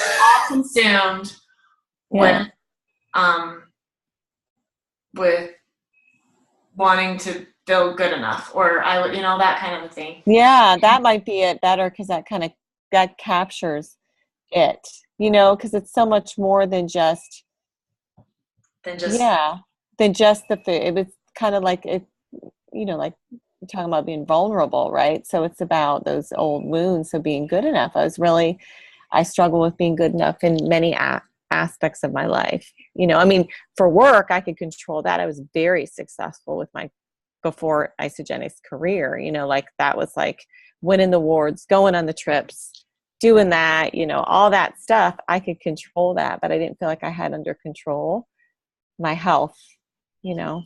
A: consumed with wanting to feel good enough, or that kind of a thing.
D: Yeah, that might be it better, because that captures it, because it's so much more than just the food. It was kind of like it, like you're talking about being vulnerable, right? So it's about those old wounds. So being good enough. I struggle with being good enough in many aspects of my life. I mean, for work, I could control that. I was very successful with my before Isagenics career, like that was like winning the awards, going on the trips, doing that, all that stuff. I could control that, but I didn't feel like I had under control my health,
A: So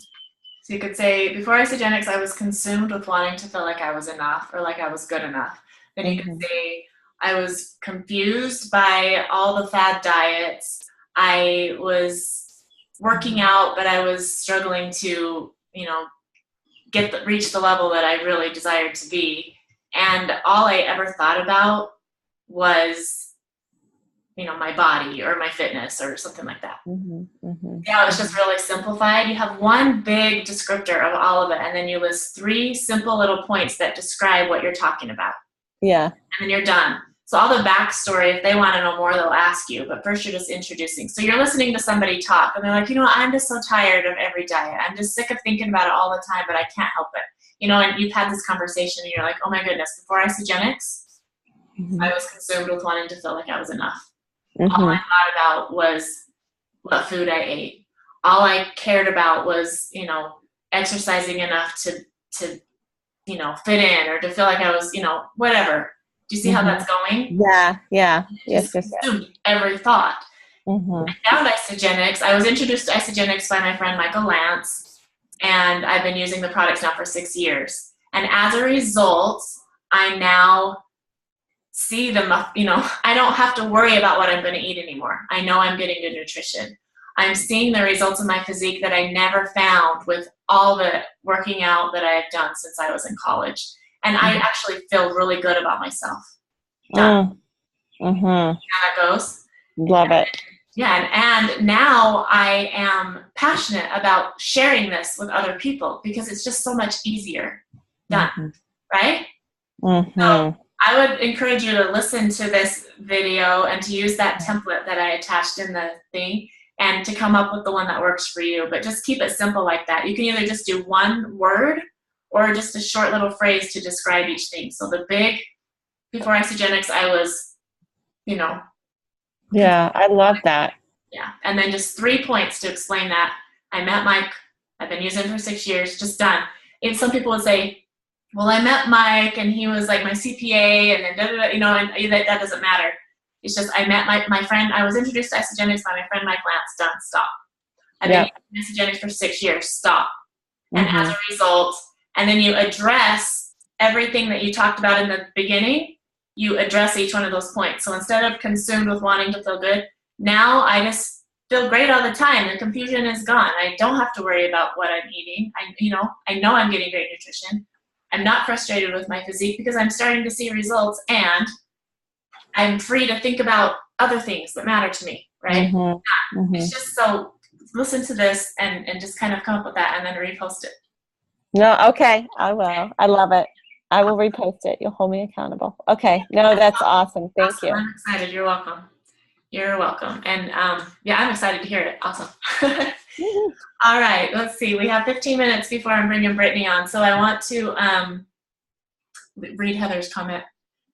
A: you could say, before Isagenics, I was consumed with wanting to feel like I was enough or like I was good enough. Then you could say, I was confused by all the fad diets. I was working out, but I was struggling to, reach the level that I really desired to be. And all I ever thought about was, my body or my fitness or something like that. Yeah, it's just really simplified. You have one big descriptor of all of it, and then you list 3 simple little points that describe what you're talking about.
D: Yeah.
A: And then you're done. So all the backstory, if they want to know more, they'll ask you. But first, you're just introducing. So you're listening to somebody talk, and they're like, I'm just so tired of every diet. I'm just sick of thinking about it all the time, but I can't help it. And you've had this conversation, and you're like, oh my goodness, before Isagenics, I was consumed with wanting to feel like I was enough. All I thought about was what food I ate. All I cared about was, exercising enough to fit in, or to feel like I was, whatever. Do you see how that's going?
D: Yeah.
A: Yes. Consumed every thought. I found Isagenics. I was introduced to Isagenics by my friend Michael Lance, and I've been using the products now for 6 years. And as a result, I now see them, I don't have to worry about what I'm going to eat anymore. I know I'm getting good nutrition. I'm seeing the results of my physique that I never found with all the working out that I've done since I was in college. And I actually feel really good about myself. Done. How that goes?
D: Love it.
A: Yeah, and now I am passionate about sharing this with other people because it's just so much easier. Done. Right? So I would encourage you to listen to this video and to use that template that I attached in the thing and to come up with the one that works for you. But just keep it simple like that. You can either just do one word or just a short little phrase to describe each thing. So before Isagenics, I was,
D: Yeah, I love that.
A: Yeah, and then just 3 points to explain that. I met Mike. I've been using it for 6 years. Just done. And some people would say, well, I met Mike, and he was like my CPA, and then and that doesn't matter. It's just I met my friend. I was introduced to Isagenics by my friend Mike Lance. Done. Stop. I've been using Isagenics for 6 years. Stop. And as a result, and then you address everything that you talked about in the beginning. You address each one of those points. So instead of consumed with wanting to feel good, now I just feel great all the time. The confusion is gone. I don't have to worry about what I'm eating. I know I'm getting great nutrition. I'm not frustrated with my physique because I'm starting to see results, and I'm free to think about other things that matter to me, right? It's just so listen to this and just kind of come up with that and then repost it.
D: No, okay, I will. I love it. I will repost it. You'll hold me accountable. Okay. No, that's awesome. Thank you.
A: I'm excited. You're welcome. You're welcome. And I'm excited to hear it. Awesome. All right. Let's see. We have 15 minutes before I'm bringing Brittany on. So I want to read Heather's comment.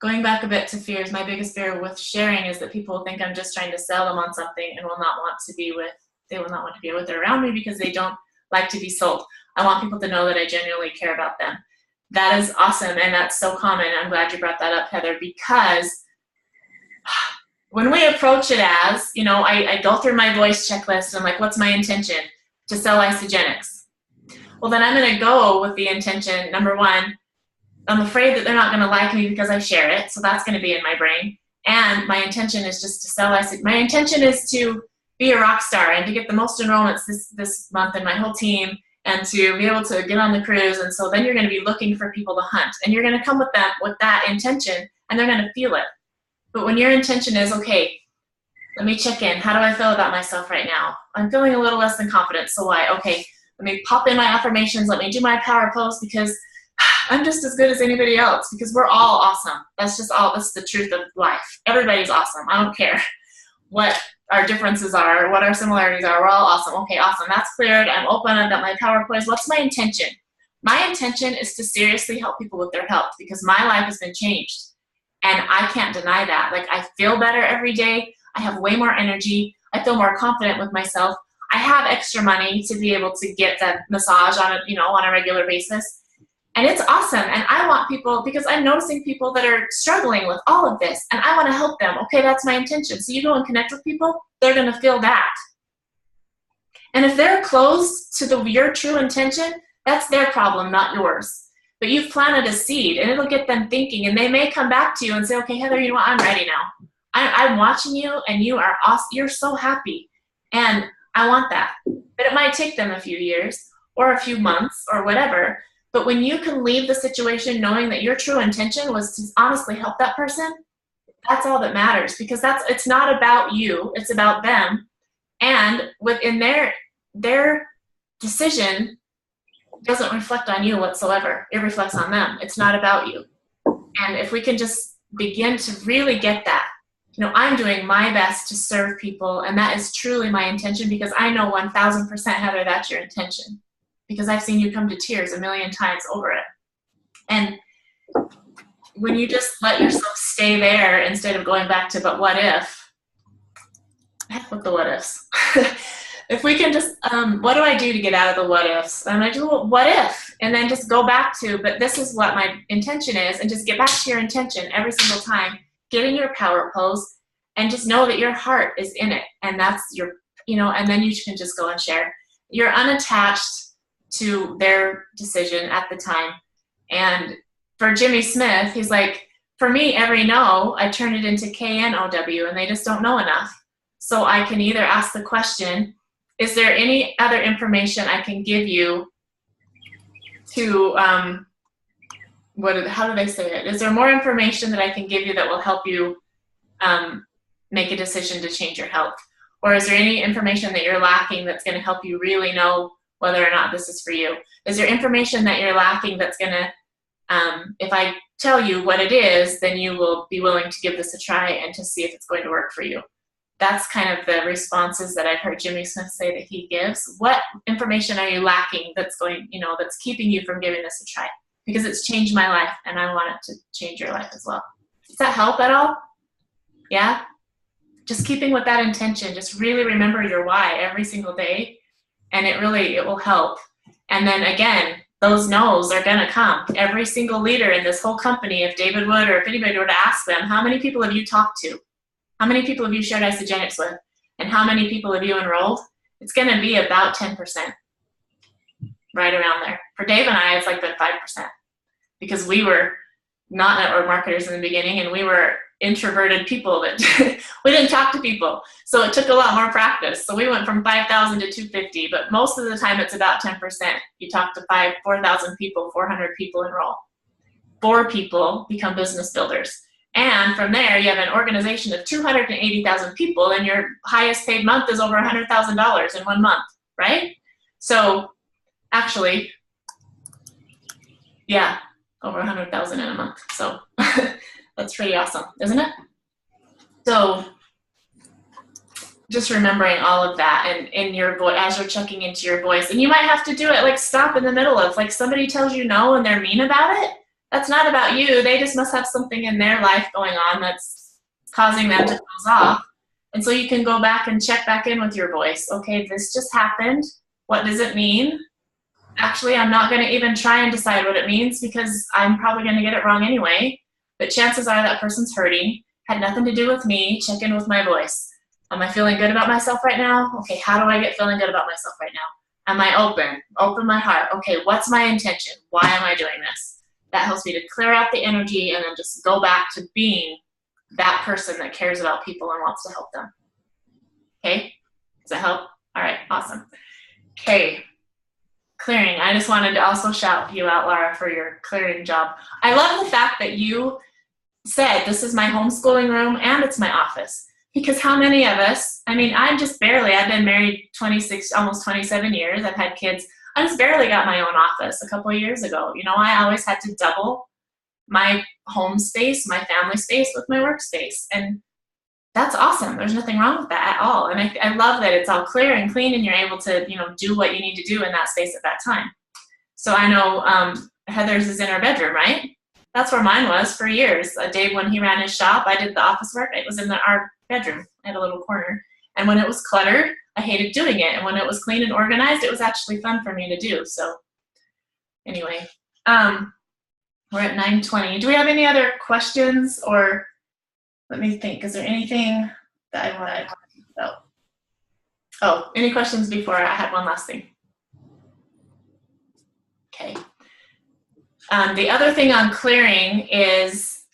A: Going back a bit to fears, my biggest fear with sharing is that people think I'm just trying to sell them on something and will not want to be with or around me because they don't like to be sold. I want people to know that I genuinely care about them. That is awesome, and that's so common. I'm glad you brought that up, Heather, because when we approach it as, I go through my voice checklist, and I'm like, what's my intention? To sell Isagenics. Well, then I'm going to go with the intention, number one, I'm afraid that they're not going to like me because I share it, so that's going to be in my brain. And my intention is just to sell Isagenics. My intention is to be a rock star and to get the most enrollments this month in my whole team, and to be able to get on the cruise. And so then you're going to be looking for people to hunt, and you're going to come with that intention, and they're going to feel it. But when your intention is, okay, let me check in. How do I feel about myself right now? I'm feeling a little less than confident. So why? Okay, let me pop in my affirmations. Let me do my power pose because I'm just as good as anybody else because we're all awesome. That's the truth of life. Everybody's awesome. I don't care what our differences are, what our similarities are. We're all awesome. Okay, awesome. That's cleared. I'm open. I've got my power plays. What's my intention? My intention is to seriously help people with their health because my life has been changed. And I can't deny that. Like, I feel better every day. I have way more energy. I feel more confident with myself. I have extra money to be able to get that massage on a regular basis. And it's awesome. And I want people, because I'm noticing people that are struggling with all of this, and I want to help them. Okay, that's my intention. So you go and connect with people, they're going to feel that. And if they're closed to your true intention, that's their problem, not yours. But you've planted a seed, and it'll get them thinking, and they may come back to you and say, okay, Heather, you know what? I'm ready now. I'm watching you, and you are awesome. You're so happy, and I want that. But it might take them a few years or a few months or whatever. But when you can leave the situation knowing that your true intention was to honestly help that person, that's all that matters, because it's not about you, it's about them. And within their decision doesn't reflect on you whatsoever. It reflects on them. It's not about you. And if we can just begin to really get that, you know, I'm doing my best to serve people, and that is truly my intention, because I know 1000%, Heather, that's your intention, because I've seen you come to tears a million times over it. And when you just let yourself stay there instead of going back to, but what if? Heck with the what ifs. If we can just, what do I do to get out of the what ifs? I'm like, well, what if? And then just go back to, but this is what my intention is, and just get back to your intention every single time. Get in your power pose and just know that your heart is in it. And that's your, you know, and then you can just go and share. You're unattached to their decision at the time. And for Jimmy Smith, he's like, for me, every no, I turn it into KNOW, and they just don't know enough. So I can either ask the question, is there any other information I can give you to, how do they say it? Is there more information that I can give you that will help you make a decision to change your health? Or is there any information that you're lacking that's going to help you really know whether or not this is for you? Is there information that you're lacking that's going to, if I tell you what it is, then you will be willing to give this a try and to see if it's going to work for you? That's kind of the responses that I've heard Jimmy Smith say that he gives. What information are you lacking that's going, you know, that's keeping you from giving this a try? Because it's changed my life, and I want it to change your life as well. Does that help at all? Yeah? Just keeping with that intention. Just really remember your why every single day, and it will help. And then again, those no's are going to come. Every single leader in this whole company, if David would, or if anybody were to ask them, how many people have you talked to? How many people have you shared Isagenix with? And how many people have you enrolled? It's going to be about 10%, right around there. For Dave and I, it's like been 5%, because we were not network marketers in the beginning, and we were introverted people that we didn't talk to people. So it took a lot more practice. So we went from 5,000 to 250, but most of the time it's about 10%. You talk to 4,000 people, 400 people enroll. 4 people become business builders. And from there, you have an organization of 280,000 people, and your highest paid month is over $100,000 in 1 month, right? So actually, yeah, over 100,000 in a month. So that's pretty awesome, isn't it? So just remembering all of that, and in your voice, as you're checking into your voice, and you might have to do it, like stop in the middle of, like somebody tells you no and they're mean about it. That's not about you. They just must have something in their life going on that's causing them to close off. And so you can go back and check back in with your voice. Okay, this just happened. What does it mean? Actually, I'm not going to even try and decide what it means, because I'm probably going to get it wrong anyway. But chances are that person's hurting. Had nothing to do with me. Check in with my voice. Am I feeling good about myself right now? Okay, how do I get feeling good about myself right now? Am I open? Open my heart. Okay, what's my intention? Why am I doing this? That helps me to clear out the energy, and then just go back to being that person that cares about people and wants to help them. Okay? Does that help? All right, awesome. Okay, clearing. I just wanted to also shout you out, Laura, for your clearing job. I love the fact that you said, this is my homeschooling room and it's my office. Because how many of us, I mean, I've been married 26, almost 27 years. I've had kids. I just barely got my own office a couple of years ago. You know, I always had to double my home space, my family space with my workspace. And that's awesome. There's nothing wrong with that at all. And I love that it's all clear and clean, and you're able to, you know, do what you need to do in that space at that time. So I know Heather's is in her bedroom, right? That's where mine was for years. Dave, when he ran his shop, I did the office work. It was in our bedroom. I had a little corner. And when it was cluttered, I hated doing it. And when it was clean and organized, it was actually fun for me to do. So anyway, we're at 9:20. Do we have any other questions, or let me think. Is there anything that I want to talk about? Oh, any questions before I had one last thing? Okay. The other thing on clearing is,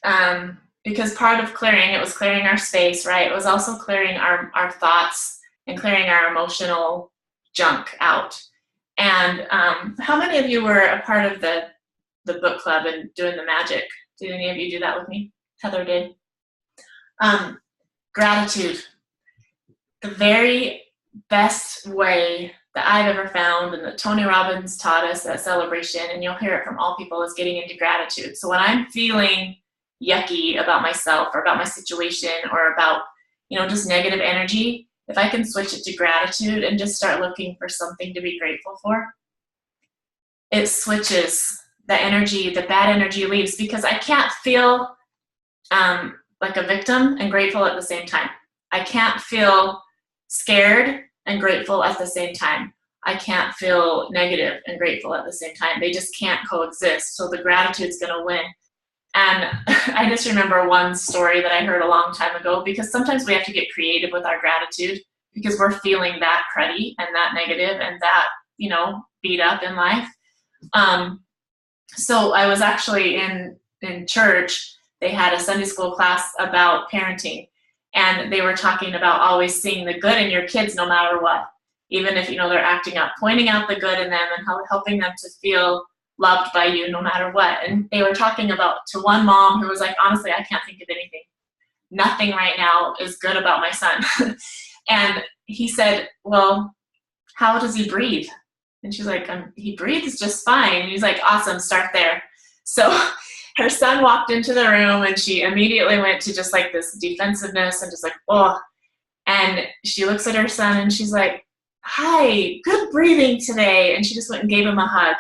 A: because part of clearing, it was clearing our space, right? It was also clearing our thoughts and clearing our emotional junk out. And how many of you were a part of the book club and doing the magic? Did any of you do that with me? Heather did. Gratitude. The very best way that I've ever found, and that Tony Robbins taught us at Celebration, and you'll hear it from all people, is getting into gratitude. So when I'm feeling, yucky about myself or about my situation or about, just negative energy, if I can switch it to gratitude and just start looking for something to be grateful for, it switches the energy, the bad energy leaves, because I can't feel like a victim and grateful at the same time. I can't feel scared and grateful at the same time. I can't feel negative and grateful at the same time. They just can't coexist. So the gratitude's going to win. And I just remember one story that I heard a long time ago, because sometimes we have to get creative with our gratitude because we're feeling that cruddy and that negative and that, beat up in life. So I was actually in church. They had a Sunday school class about parenting, and they were talking about always seeing the good in your kids no matter what, even if they're acting up, pointing out the good in them and helping them to feel loved by you no matter what. And they were talking about to one mom who was like, honestly, I can't think of anything. Nothing right now is good about my son. And he said, well, how does he breathe? And she's like, he breathes just fine. And he's like, awesome, start there. So her son walked into the room and she immediately went to just like this defensiveness and just like, oh. And she looks at her son and she's like, hi, good breathing today. And she just went and gave him a hug.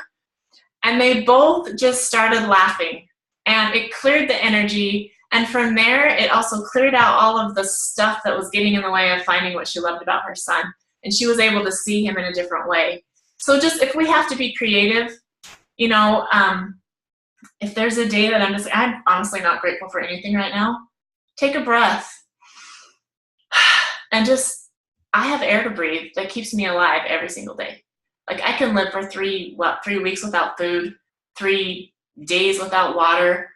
A: And they both just started laughing, and it cleared the energy. And from there, it also cleared out all of the stuff that was getting in the way of finding what she loved about her son. And she was able to see him in a different way. So just if we have to be creative, if there's a day that I'm honestly not grateful for anything right now, take a breath. And I have air to breathe that keeps me alive every single day. Like I can live for 3 weeks without food, 3 days without water.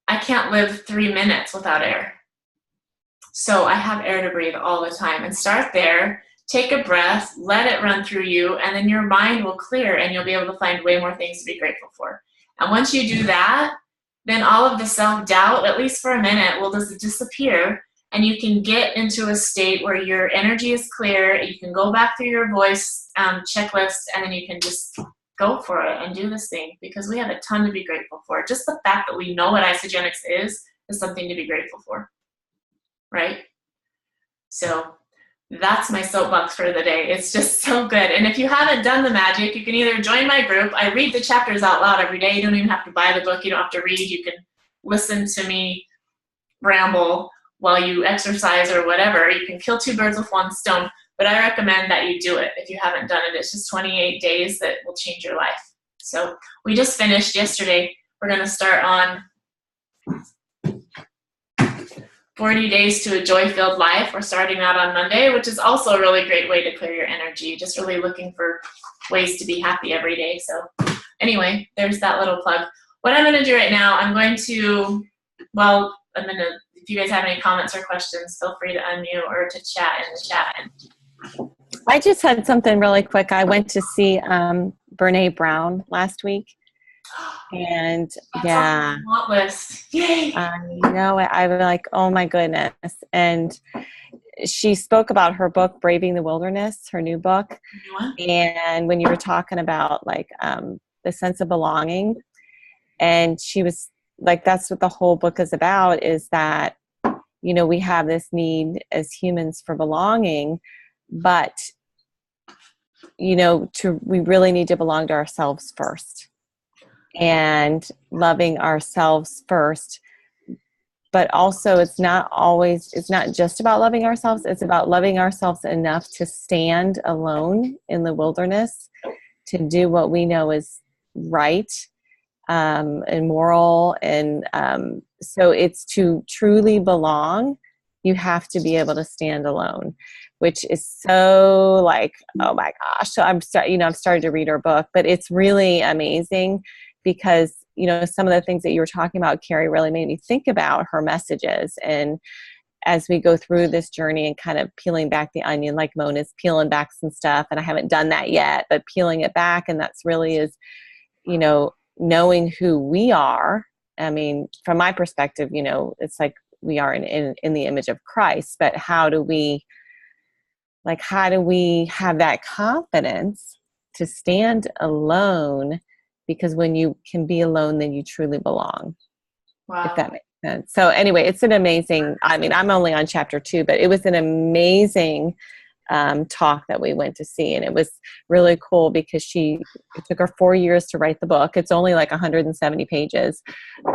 A: I can't live 3 minutes without air. So I have air to breathe all the time. And start there, take a breath, let it run through you, and then your mind will clear and you'll be able to find way more things to be grateful for. And once you do that, then all of the self-doubt, at least for a minute, will just disappear. And you can get into a state where your energy is clear. You can go back through your voice checklist, and then you can just go for it and do this thing, because we have a ton to be grateful for. Just the fact that we know what isogenics is something to be grateful for, right? So that's my soapbox for the day. It's just so good. And if you haven't done the magic, you can either join my group. I read the chapters out loud every day. You don't even have to buy the book. You don't have to read. You can listen to me ramble while you exercise or whatever. You can kill 2 birds with 1 stone, but I recommend that you do it if you haven't done it. It's just 28 days that will change your life. So we just finished yesterday. We're going to start on 40 days to a joy-filled life. We're starting out on Monday, which is also a really great way to clear your energy. Just really looking for ways to be happy every day. So anyway, there's that little plug. What I'm going to do right now, if you guys have any comments or questions, feel free to unmute or to chat in the chat.
D: I just had something really quick. I went to see Brene Brown last week. And
A: That's
D: yeah,
A: on the want list. Yay!
D: I know it. I was like, oh my goodness. And she spoke about her book, Braving the Wilderness, her new book. And when you were talking about like the sense of belonging, and she was like, that's what the whole book is about, is that, we have this need as humans for belonging, but, we really need to belong to ourselves first. And loving ourselves first, but also it's not just about loving ourselves. It's about loving ourselves enough to stand alone in the wilderness, to do what we know is right and moral. And so it's to truly belong, you have to be able to stand alone, which is so like, oh my gosh. So I've started to read her book, but it's really amazing. Because, some of the things that you were talking about, Carrie, really made me think about her messages. And as we go through this journey and kind of peeling back the onion, like Mona's peeling back some stuff, and I haven't done that yet, but peeling it back, and that's really is, knowing who we are. I mean, from my perspective, it's like we are in the image of Christ, but how do we have that confidence to stand alone? Because when you can be alone, then you truly belong.
A: Wow.
D: If that makes And so anyway, it's an amazing, I mean, I'm only on chapter 2, but it was an amazing talk that we went to see. And it was really cool because it took her 4 years to write the book. It's only like 170 pages,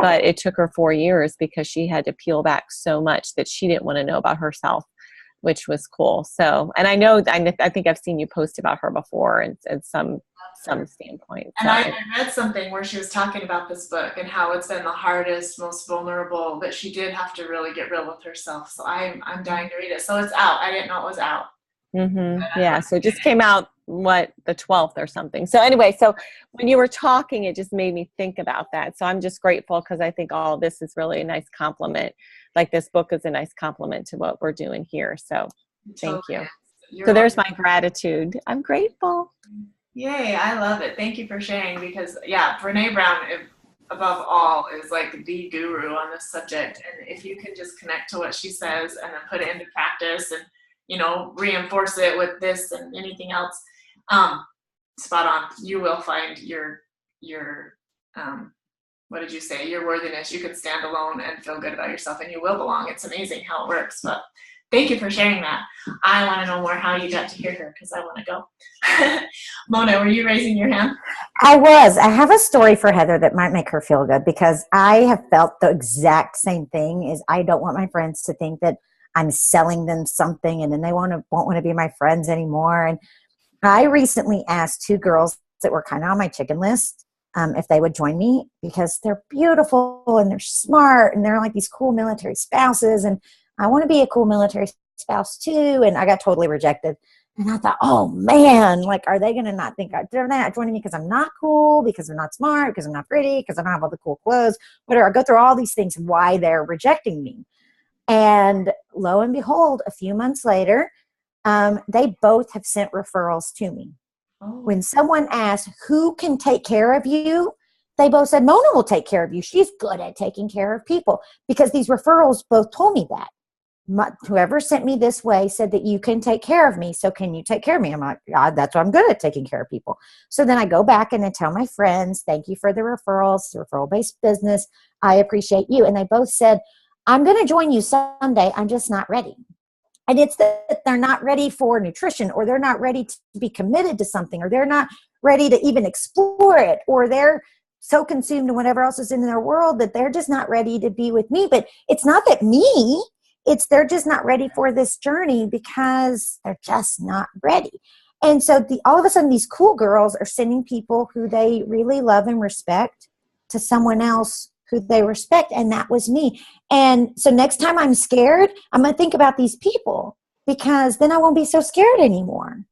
D: but it took her 4 years because she had to peel back so much that she didn't want to know about herself, which was cool. So, and I think I've seen you post about her before and some standpoint.
A: And
D: so.
A: I read something where she was talking about this book and how it's been the hardest, most vulnerable, that she did have to really get real with herself. So I'm dying to read it. So it's out. I didn't know it was out.
D: Yeah, so it just came out the 12th or something. So anyway, so when you were talking, it just made me think about that. So I'm just grateful because I think all this is really a nice compliment. Like this book is a nice compliment to what we're doing here. So thank you. So there's my gratitude. I'm grateful.
A: Yay, I love it. Thank you for sharing because, yeah, Brene Brown, above all, is like the guru on this subject. And if you can just connect to what she says and then put it into practice and, reinforce it with this and anything else, spot on. You will find your what did you say? Your worthiness. You can stand alone and feel good about yourself and you will belong. It's amazing how it works. But thank you for sharing that. I want to know more how you got to hear her because I want to go. Mona, were you raising your hand?
B: I was. I have a story for Heather that might make her feel good because I have felt the exact same thing. Is I don't want my friends to think that I'm selling them something and then they won't want to be my friends anymore. And I recently asked 2 girls that were kind of on my chicken list if they would join me because they're beautiful and they're smart and they're like these cool military spouses. And I want to be a cool military spouse too. And I got totally rejected. And I thought, oh man, like, are they going to not think they're not joining me because I'm not cool, because I'm not smart, because I'm not pretty, because I don't have all the cool clothes, whatever. I go through all these things, why they're rejecting me. And lo and behold, a few months later, they both have sent referrals to me.
A: Oh.
B: When someone asked, who can take care of you? They both said, Mona will take care of you. She's good at taking care of people because these referrals both told me that. Whoever sent me this way said that you can take care of me. So can you take care of me? I'm like, God, that's what I'm good at, taking care of people. So then I go back and I tell my friends, thank you for the referrals, referral-based business. I appreciate you. And they both said, I'm going to join you someday. I'm just not ready. And it's that they're not ready for nutrition, or they're not ready to be committed to something, or they're not ready to even explore it, or they're so consumed in whatever else is in their world that they're just not ready to be with me. But it's not that they're just not ready for this journey because they're just not ready. And so all of a sudden these cool girls are sending people who they really love and respect to someone else who they respect. And that was me. And so next time I'm scared, I'm going to think about these people because then I won't be so scared anymore.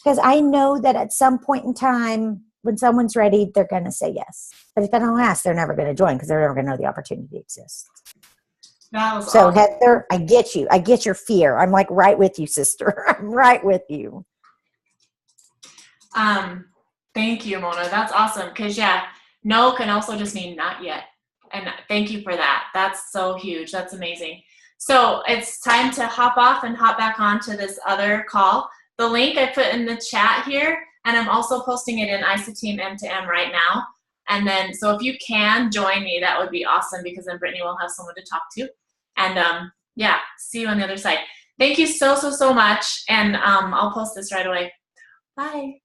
B: Because I know that at some point in time, when someone's ready, they're going to say yes. But if I don't ask, they're never going to join because they're never going to know the opportunity exists.
A: So
B: awesome. Heather, I get you. I get your fear. I'm like right with you, sister. I'm right with you.
A: Thank you, Mona. That's awesome. Because no can also just mean not yet. And thank you for that. That's so huge. That's amazing. So it's time to hop off and hop back on to this other call. The link I put in the chat here, and I'm also posting it in ISA Team M2M right now. And then, so if you can join me, that would be awesome because then Brittany will have someone to talk to. And see you on the other side. Thank you so much. And I'll post this right away. Bye.